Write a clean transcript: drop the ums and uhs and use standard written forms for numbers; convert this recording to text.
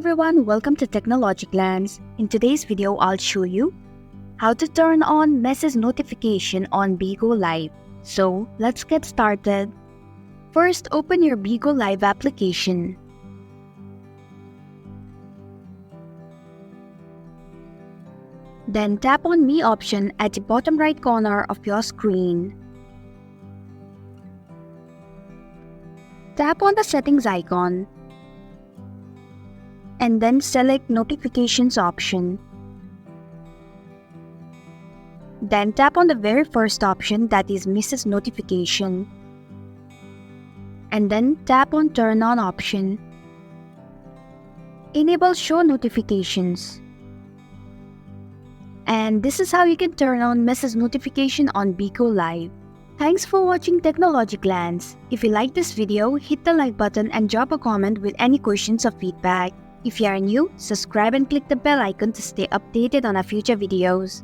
everyone, welcome to Technology Glance. In today's video, I'll show you how to turn on message notification on Bigo Live. So, let's get started. First, open your Bigo Live application. Then tap on Me option at the bottom right corner of your screen. Tap on the settings icon and then select Notifications option. Then tap on the very first option, that is Message Notification, and then tap on Turn On option. Enable Show Notifications. And this is how you can turn on message notification on Bigo Live. Thanks for watching Technology Glance. If you like this video, hit the like button and drop a comment with any questions or feedback. If you are new, subscribe and click the bell icon to stay updated on our future videos.